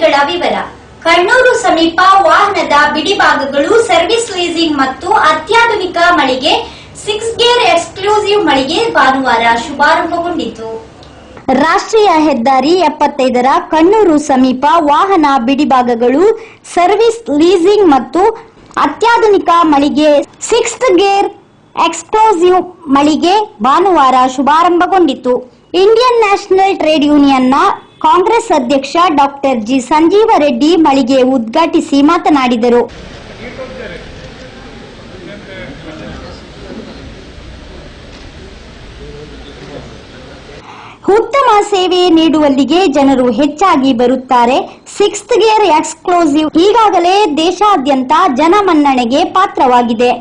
ಯೋಜನೆಗಳ ವಿವರ. ಕಣ್ಣೂರು ಸಮೀಪ ವಾಹನದ ಬಿಡಿಭಾಗಗಳು, ಸರ್ವಿಸ್ ಲೀಸಿಂಗ್ ಮತ್ತು ಅತ್ಯಾಧುನಿಕ ಮಳಿಗೆ 6 ಗೇರ್ ಎಕ್ಸ್ಕ್ಲೂಸಿವ್ ಮಳಿಗೆ ಭಾನುವಾರ ಶುಭಾರಂಭಗೊಂಡಿತು. ರಾಷ್ಟ್ರೀಯ ಹೆದ್ದಾರಿ 75ರ ಕಣ್ಣೂರು ಸಮೀಪ ವಾಹನ ಬಿಡಿಭಾಗಗಳು, ಸರ್ವಿಸ್ ಲೀಸಿಂಗ್ ಮತ್ತು ಅತ್ಯಾಧುನಿಕ ಮಳಿಗೆ 6 ಗೇರ್ ಎಕ್ಸ್ಕ್ಲೂಸಿವ್ ಮಳಿಗೆ ಭಾನುವಾರ ಶುಭಾರಂಭಗೊಂಡಿತು. ಇಂಡಿಯನ್ ನ್ಯಾಷನಲ್ ಟ್ರೇಡ್ ಯೂನಿಯನ್ನ ಕಾಂಗ್ರೆಸ್ ಅಧ್ಯಕ್ಷ ಡಾಕ್ಟರ್ ಜಿ ಸಂಜೀವ ರೆಡ್ಡಿ ಮಳಿಗೆ ಉದ್ಘಾಟಿಸಿ ಮಾತನಾಡಿದರು. ಉತ್ತಮ ಸೇವೆ ನೀಡುವಲ್ಲಿಗೆ ಜನರು ಹೆಚ್ಚಾಗಿ ಬರುತ್ತಾರೆ. 6 ಗೇರ್ ಎಕ್ಸ್ಕ್ಲೂಸಿವ್ ಈಗಾಗಲೇ ದೇಶಾದ್ಯಂತ ಜನಮನ್ನಣೆಗೆ ಪಾತ್ರವಾಗಿದೆ.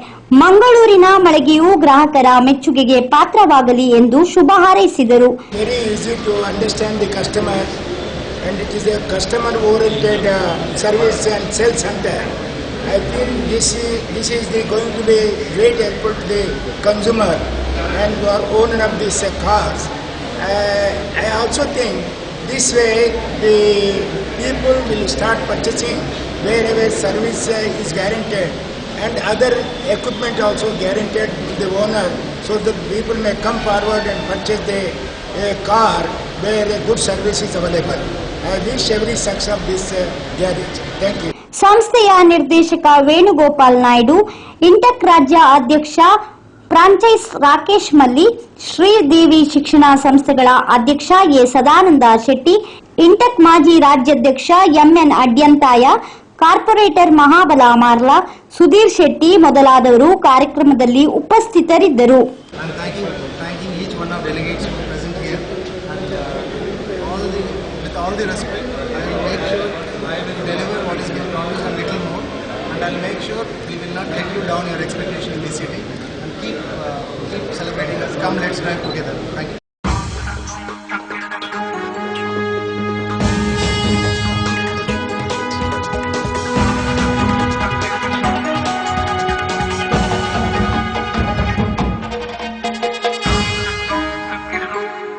ಮಂಗಳೂರಿನ ಮಳಿಗೆಯು ಗ್ರಾಹಕರ ಮೆಚ್ಚುಗೆಗೆ ಪಾತ್ರವಾಗಲಿ ಎಂದು ಶುಭ ಹಾರೈಸಿದರು. Very easy to understand the customer, and it is a customer-oriented service and sales center. I feel this is going to be great help to the consumer and who are owner of these cars. I also think this way the people will start purchasing wherever service is guaranteed and other equipment also guaranteed to the owner, so that people may come forward and purchase the car where a good service is available. I wish every success of this garage. Thank you. ಸಂಸ್ಥೆಯ ನಿರ್ದೇಶಕ ವೇಣುಗೋಪಾಲ್ ನಾಯ್ಡು, ಇಂಟಕ್ ರಾಜ್ಯ ಅಧ್ಯಕ್ಷ franchise Rakesh ಮಲ್ಲಿ, ಶ್ರೀದೇವಿ ಶಿಕ್ಷಣ ಸಂಸ್ಥೆಗಳ ಅಧ್ಯಕ್ಷ A Sadananda Shetty, INTUC ಮಾಜಿ ರಾಜ್ಯಾಧ್ಯಕ್ಷ ಎಂಎನ್ ಅಡ್ಯಂತಾಯ, ಕಾರ್ಪೊರೇಟರ್ ಮಹಾಬಲ ಮಾರ್ಲಾ, ಸುಧೀರ್ ಶೆಟ್ಟಿ ಮೊದಲಾದವರು ಕಾರ್ಯಕ್ರಮದಲ್ಲಿ ಉಪಸ್ಥಿತರಿದ್ದರು. Keep celebrating us. Come, let's drive together. Thank you.